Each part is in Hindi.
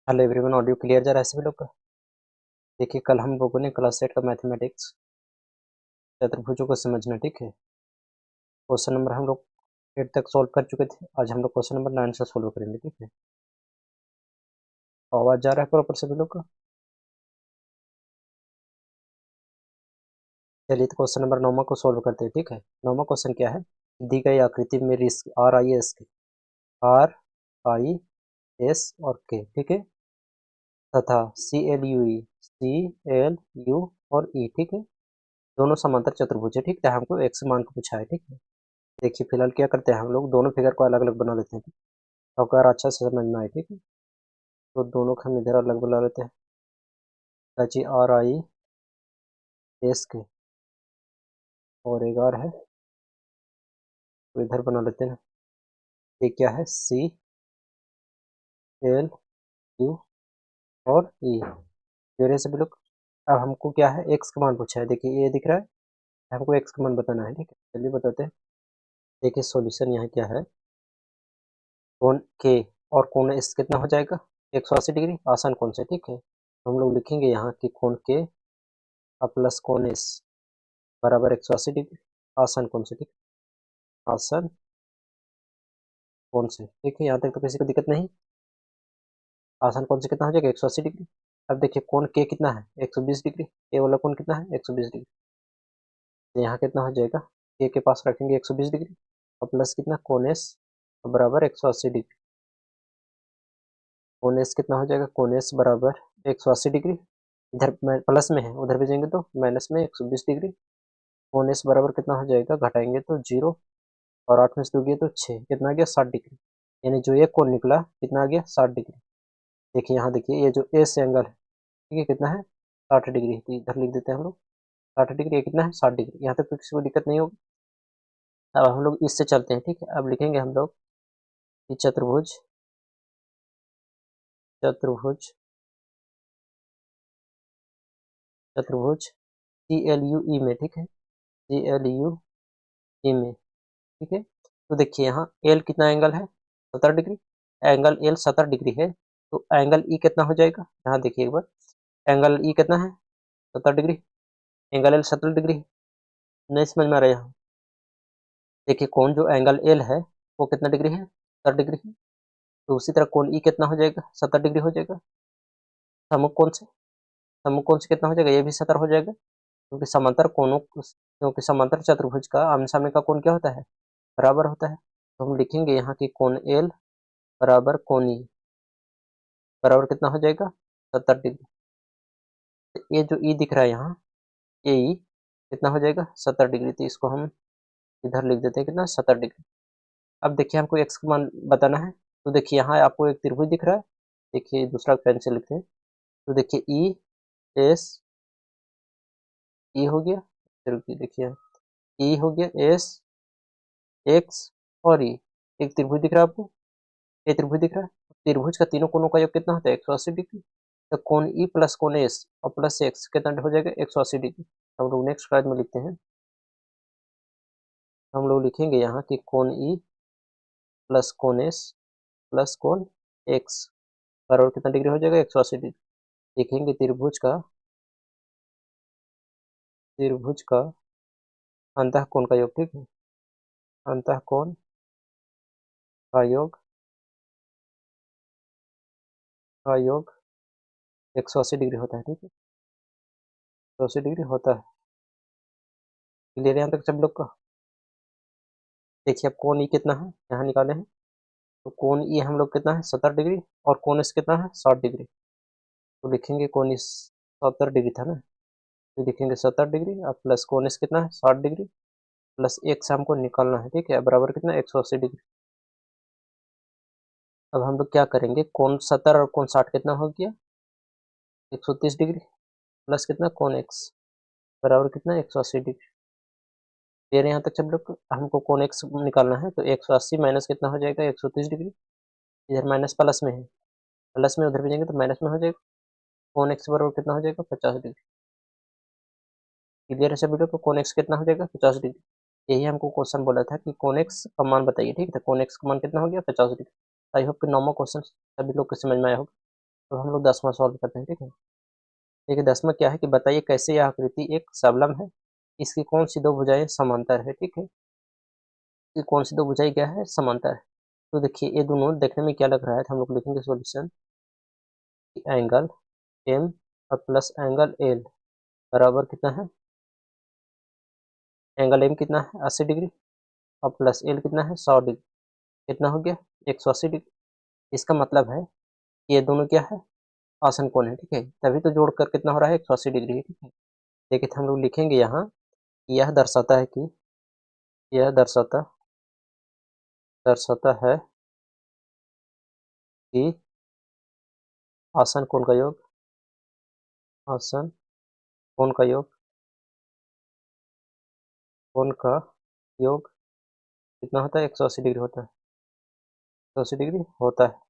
हेलो एवरीवन, ऑडियो क्लियर जा रहा है सभी लोग का। देखिए, कल हम लोगों ने क्लास 8 का मैथमेटिक्स चतुर्भुजों को समझना, ठीक है। क्वेश्चन नंबर हम लोग 8 तक सॉल्व कर चुके थे। आज हम लोग क्वेश्चन नंबर 9 से सॉल्व करेंगे, ठीक है। आवाज जा रहा है प्रॉपर सभी लोग का? चलिए, तो क्वेश्चन नंबर 9 को सॉल्व करते हैं, ठीक है। 9वां क्वेश्चन क्या है? दी गई आकृति में आर आई एस के आर आई एस और के, ठीक है, तथा सी एल यू और ई, ठीक है, दोनों समांतर चतुर्भुज है, ठीक है। हमको एक्स मान को पूछा है, ठीक है। देखिए, फिलहाल क्या करते हैं, हम लोग दोनों फिगर को अलग अलग बना लेते हैं, ठीक है। अगर अच्छा से समझ में आए, ठीक है, तो दोनों को हम इधर अलग बना लेते हैं। चाची आर आई एस के और एक आर है, तो इधर बना लेते हैं। ये क्या है? सी एल यू और ई, मेरे सभी लोग। अब हमको क्या है, एक्स का मान पूछा है। देखिए, ये दिख रहा है, हमको एक्स का मान बताना है, ठीक है। चलिए बताते हैं। देखिए, सॉल्यूशन यहाँ क्या है, कोण के और कोण एस कितना हो जाएगा? 180 डिग्री। आसान कौन से, ठीक है। हम लोग लिखेंगे यहाँ कि कोण के प्लस कोण एस बराबर 180 डिग्री। आसन कौन से, ठीक है, आसन कौन से, ठीक है। यहाँ तक तो किसी को दिक्कत नहीं। आसन कौन से कितना हो जाएगा? 180 डिग्री। अब देखिए, कोण के कितना है? 120 डिग्री। ये वाला कोण कितना है? 120 डिग्री। तो यहाँ कितना हो जाएगा? के पास रखेंगे 120 डिग्री और प्लस कितना, कोण एस बराबर 180 डिग्री। कोण एस कितना हो जाएगा? कोण एस बराबर 180 डिग्री। इधर प्लस में है, उधर भेजेंगे तो माइनस में 120 डिग्री। कोण एस बराबर कितना हो जाएगा? घटाएंगे तो 0 और 8 में से 2 गया तो 6, कितना आ गया? 60 डिग्री। यानी जो ये कोण निकला कितना आ गया? 60 डिग्री। देखिए, यहाँ देखिए, ये जो एस एंगल है, ठीक है, कितना है? 60 डिग्री। तो इधर लिख देते हैं हम लोग 60 डिग्री। ये कितना है? 60 डिग्री। यहाँ तक तो किसी को दिक्कत नहीं होगी। अब हम लोग इससे चलते हैं, ठीक है। अब लिखेंगे हम लोग कि चतुर्भुज चतुर्भुज चतुर्भुज सी एल यू ई में, ठीक है, सी एल यू ई में, ठीक है। तो देखिए, यहाँ एल कितना एंगल है? 70 डिग्री। एंगल एल 70 डिग्री है, तो एंगल ई कितना हो जाएगा? यहाँ देखिए एक बार, एंगल ई कितना है? 70 डिग्री। एंगल एल 70 डिग्री है। नहीं समझ में आ रहा है यहाँ? देखिए, कोण जो एंगल एल है वो कितना डिग्री है? 70 डिग्री है। तो उसी तरह कोण ई कितना हो जाएगा? 70 डिग्री हो जाएगा। समकोण से कितना हो जाएगा? ये भी 70 हो जाएगा, क्योंकि समांतर चतुर्भुज का आमने सामने का कोण क्या होता है? बराबर होता है। तो हम लिखेंगे यहाँ की कोण एल बराबर कोण ई बराबर कितना हो जाएगा? 70 डिग्री। तो ये जो ई दिख रहा है यहाँ, ये ई कितना हो जाएगा? 70 डिग्री। तो इसको हम इधर लिख देते हैं कितना? 70 डिग्री। अब देखिए, हमको एक्स का मान बताना है। तो देखिए, यहाँ आपको एक त्रिभुज दिख रहा है। देखिए, दूसरा पेन से लिखते हैं। तो देखिए, ई एस ई हो गया, देखिए ई हो गया, एस एक्स और ई। एक त्रिभुज दिख रहा है आपको? ये त्रिभुज दिख रहा है। त्रिभुज का तीनों कोणों का योग कितना होता है? 180 डिग्री। तो कोण ई प्लस कोण एस और प्लस एक्स कितना हो जाएगा? 180 डिग्री। हम लोग नेक्स्ट क्लास में लिखते हैं। हम लोग लिखेंगे यहाँ कि कोण ई प्लस कोण एस प्लस कोण एक्स बराबर कितना डिग्री हो जाएगा? 180 डिग्री। लिखेंगे त्रिभुज का अंतः कोण का योग, ठीक है, अंतः कोण का योग 180 डिग्री होता है, ठीक है, 180 डिग्री होता है। क्लियर यहाँ तक सब लोग का? देखिए, अब कोण ई कितना है यहाँ निकाले हैं। तो कोण ई हम लोग कितना है? 70 डिग्री। और कोण एस कितना है? 60 डिग्री। तो लिखेंगे कोण एस 70 डिग्री था ना, तो लिखेंगे 70 डिग्री। अब प्लस कोण एस कितना है? 60 डिग्री प्लस एक्स हमको निकालना है, ठीक है, बराबर कितना? 180 डिग्री। अब हम लोग क्या करेंगे, कोण 70 और कोण 60 कितना हो गया? 130 डिग्री प्लस कितना, कोण एक्स बराबर कितना? 180 डिग्री। फिर यहाँ तक सब लोग हमको कोण एक्स निकालना है। तो 180 माइनस कितना हो जाएगा? 130 डिग्री। इधर माइनस प्लस में है, प्लस में उधर भेजेंगे तो माइनस में हो जाएगा। कोण एक्स बराबर कितना हो जाएगा? 50 डिग्री। क्लियर है सभी लोग को? कोण एक्स कितना हो जाएगा? 50 डिग्री। यही हमको क्वेश्चन बोला था कि कोण एक्स का मान बताइए, ठीक है। कोण एक्स का मान कितना हो गया? 50 डिग्री। आई होप कि नॉर्मल क्वेश्चन सभी लोग को समझ में आया होगा। तो हम लोग 10वां सॉल्व करते हैं, ठीक है। देखिए 10वां क्या है कि बताइए कैसे यह आकृति एक सबलम है, इसकी कौन सी दो भुजाएं समांतर है, ठीक है। इसकी कौन सी दो भुजाएं क्या है, समांतर है। तो देखिए ये दोनों देखने में क्या लग रहा है, तो हम लोग लिखेंगे सॉल्यूशन एंगल एम और प्लस एंगल एल बराबर कितना है, एंगल एम कितना है 80 डिग्री और प्लस एल कितना है 100 डिग्री, कितना हो गया 180 डिग्री। इसका मतलब है कि ये दोनों क्या है, आसन कोण है, ठीक है। तभी तो जोड़कर कितना हो रहा है 180 डिग्री है, ठीक है। देखिए तो हम लोग लिखेंगे यहाँ, यह दर्शाता है कि यह दर्शाता है कि आसन कोण का योग, आसन कोण का योग, कोण का योग कितना होता है 180 डिग्री होता है, 180 डिग्री होता है।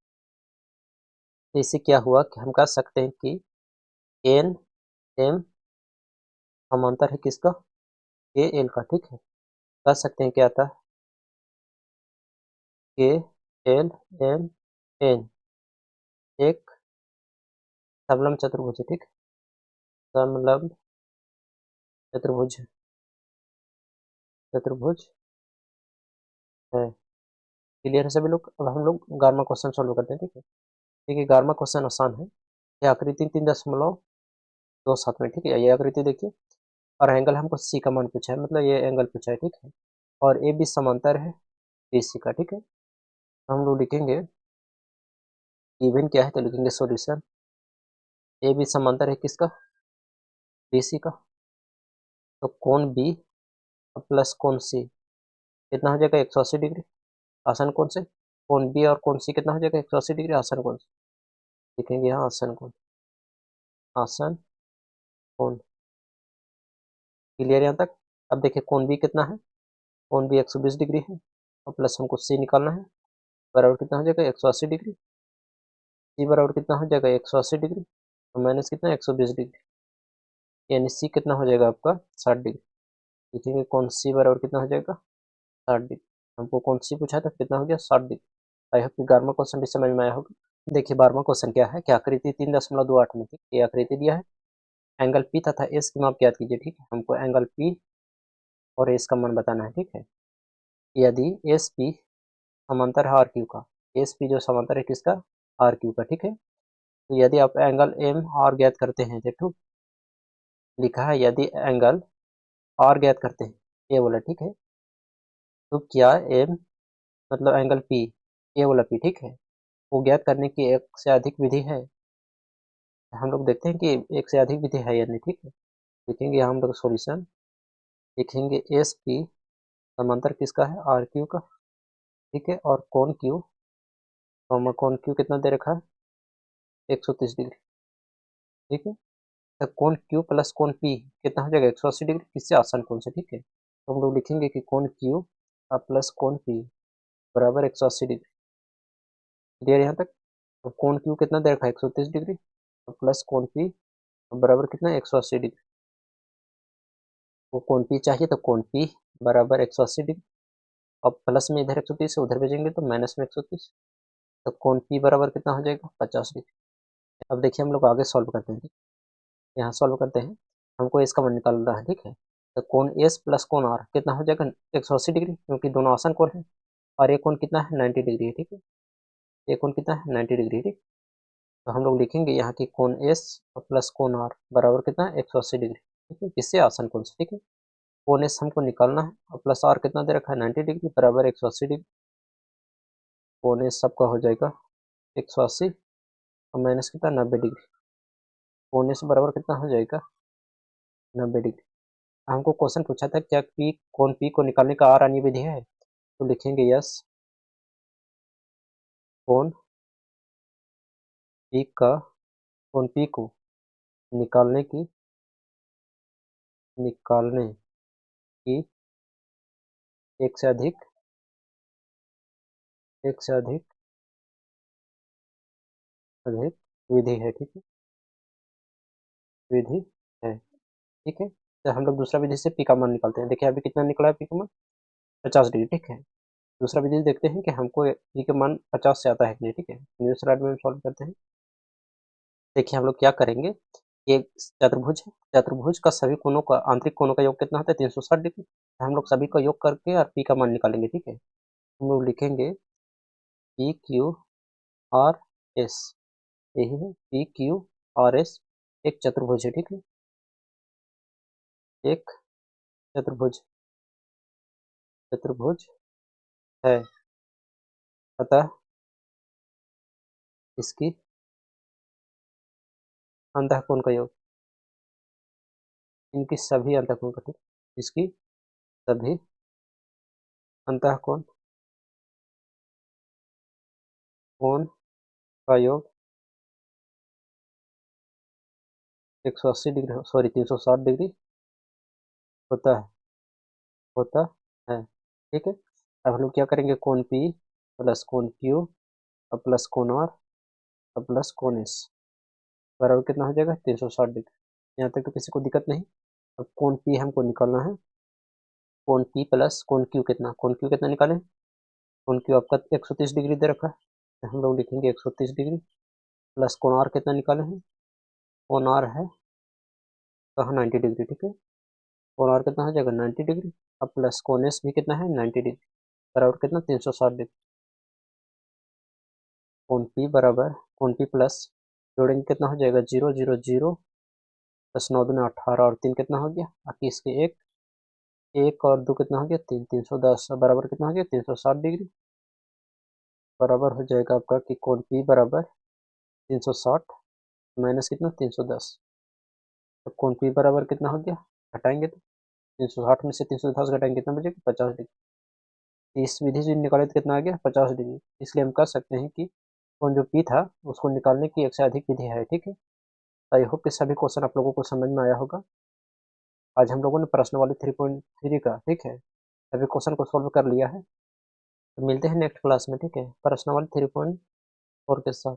तो इससे क्या हुआ कि हम कह सकते हैं कि एन एम समांतर है किसका, ए एल का, ठीक है। कह सकते हैं क्या था, के एल एम एन एक समलंब चतुर्भुज है, ठीक है। समलंब चतुर्भुज चतुर्भुज है। क्लियर है सभी लोग। अब हम लोग गारमा क्वेश्चन सॉल्व करते हैं, ठीक है। देखिए गारमा क्वेश्चन आसान है। ये आकृति 3.27 में, ठीक है। ये आकृति देखिए और एंगल हमको सी का मान पूछा है, मतलब ये एंगल पूछा है, ठीक है। और ए बी समांतर है बी सी का, ठीक है। तो हम लोग लिखेंगे गिवन क्या है, तो लिखेंगे सॉल्यूशन ए बी समांतर है किसका, बी सी का। तो कोण बी प्लस कोण सी कितना हो जाएगा 180 डिग्री, आसन कोण से। कोण बी और कोण सी कितना हो जाएगा 180 डिग्री आसन कोण से। लिखेंगे यहाँ आसन कोण, आसन कोण। क्लियर यहाँ तक। अब देखिए कोण बी कितना है, कोण बी 120 डिग्री है और प्लस हमको सी निकालना है, बराबर कितना हो जाएगा 180 डिग्री। सी बराबर कितना हो जाएगा 180 डिग्री और माइनस कितना 120 डिग्री, यानी सी कितना हो जाएगा आपका 60 डिग्री। लिखेंगे कौन सी बराबर कितना हो जाएगा 60 डिग्री। हमको कौन सी पूछा था, कितना हो गया 60 डिग्री। आई होप कि 11वां क्वेश्चन भी समझ में आया होगा। देखिए 12वां क्वेश्चन क्या है कि आकृति 3.28 में थी, ये आकृति दिया है। एंगल पी तथा एस की माप याद कीजिए, ठीक है। हमको एंगल पी और एस का मान बताना है, ठीक है। यदि एस पी समांतर है आर क्यू का, एस पी जो समांतर है किसका, आर क्यू का, ठीक है। तो यदि आप एंगल एम आर ज्ञात करते हैं, देखो लिखा है यदि एंगल आर ज्ञात करते हैं, ये बोला, ठीक है। तो क्या एम मतलब एंगल पी, ये वाला पी, ठीक है, वो ज्ञात करने की एक से अधिक विधि है। हम लोग देखते हैं कि एक से अधिक विधि है या नहीं, ठीक है। लिखेंगे हम लोग सॉल्यूशन, लिखेंगे एस पी समांतर किसका है आर क्यू का, ठीक है। और कोण क्यू, कोण क्यू कितना दे रखा है 130 डिग्री, ठीक है। तो कोण क्यू प्लस कोण पी कितना हो जाएगा 180 डिग्री, किससे आसान कोण से, ठीक है। तो हम लोग लिखेंगे कि कोण क्यू प्लस कोण पी बराबर 180 डिग्री। क्लियर यहाँ तक। तो कोण क्यू कितना दे रखा है 130 डिग्री और प्लस कोण पी बराबर कितना 180 डिग्री। वो कोण पी चाहिए तो कोण पी बराबर 180 डिग्री और प्लस में इधर 130 है, उधर भेजेंगे तो माइनस में 130। तो कोण पी बराबर कितना हो जाएगा 50 डिग्री। अब देखिए हम लोग आगे सॉल्व करते हैं, यहाँ सॉल्व करते हैं। हमको इसका मान निकालना है, ठीक है। तो कोण एस प्लस कोण आर कितना हो जाएगा 180 डिग्री, क्योंकि दोनों आसान कोण है। और ये कोण कितना है 90 डिग्री है, ठीक है। ये कोण कितना है 90 डिग्री, ठीक। तो हम लोग लिखेंगे यहाँ की कोण एस प्लस कोण आर बराबर कितना है 180 डिग्री, ठीक है। किससे आसान कोण से, ठीक है। कोण एस हमको निकालना है और प्लस आर कितना दे रखा है 90 डिग्री बराबर 180 डिग्री। कोण एस सबका हो जाएगा 180 और माइनस कितना 90 डिग्री। कोण एस बराबर कितना हो जाएगा 90 डिग्री। हमको क्वेश्चन पूछा था क्या पी कोण पी को निकालने का आर अन्य विधि है, तो लिखेंगे यस कोण पी का, कोण पी को निकालने की, निकालने की एक से अधिक, एक से अधिक अधिक विधि है, ठीक है। विधि है, ठीक है। तो हम लोग दूसरा विधि से पी का मान निकालते हैं। देखिए अभी कितना निकला है पी का मान 50 डिग्री, ठीक है। दूसरा विधि देखते हैं कि हमको पी का मान 50 से आता है कि नहीं, ठीक है। दूसरा में सॉल्व करते हैं। देखिए हम लोग क्या करेंगे, एक चतुर्भुज है, चतुर्भुज का सभी कोनों का आंतरिक कोनों का योग कितना होता है 360 डिग्री। हम लोग सभी का योग करके और पी का मान निकालेंगे, ठीक है। हम लोग लिखेंगे पी क्यू आर एस, यही है पी क्यू आर एस, एक चतुर्भुज है, ठीक है, एक चतुर्भुज चतुर्भुज है, अतः इसकी अंतःकोण का योग, इनकी सभी अंतःकोण का, ठीक, इसकी सभी अंतःकोण कोण का योग 180 डिग्री, सॉरी 360 डिग्री होता है, होता है, ठीक है। अब हम लोग क्या करेंगे, कोण पी प्लस कोण क्यू और प्लस कोण आर और प्लस कोण एस बराबर कितना हो जाएगा 360 डिग्री। यहाँ तक तो किसी को दिक्कत नहीं। अब कोण पी हमको निकालना है, कोण पी प्लस कोण क्यू कितना, कोण क्यू कितना निकालें, कोण क्यू आपका 130 डिग्री दे रखा है, तो हम लोग लिखेंगे 130 डिग्री प्लस कोण आर कितना निकाले हैं, कोण आर है कहाँ 90 डिग्री, ठीक है। कोण आर कितना हो जाएगा 90 डिग्री, अब प्लस कोण एस भी कितना है 90 डिग्री बराबर कितना 360 डिग्री। कोण पी बराबर कोण पी प्लस जोड़ेंगे कितना हो जाएगा 0 0 0 प्लस 9 दूनी 18 और 3 कितना हो गया 21 के एक, एक और दो कितना हो गया 3, 310 बराबर कितना हो गया 360 डिग्री बराबर हो जाएगा आपका कि कोण पी बराबर 360 माइनस कितना 310, तो कोण पी बराबर कितना हो गया, घटाएंगे तो 360 में से 310 घटाएंगे कितना बचेगा 50 डिग्री। इस विधि से निकाले तो कितना आ गया 50 डिग्री। इसलिए हम कह सकते हैं कि कोण जो पी था उसको निकालने की एक से अधिक विधि है, ठीक है। आई होप कि सभी क्वेश्चन आप लोगों को समझ में आया होगा। आज हम लोगों ने प्रश्न वाले 3.3 का, ठीक है, सभी क्वेश्चन को सोल्व कर लिया है। तो मिलते हैं नेक्स्ट क्लास में, ठीक है, प्रश्न वाले 3.4 के साथ।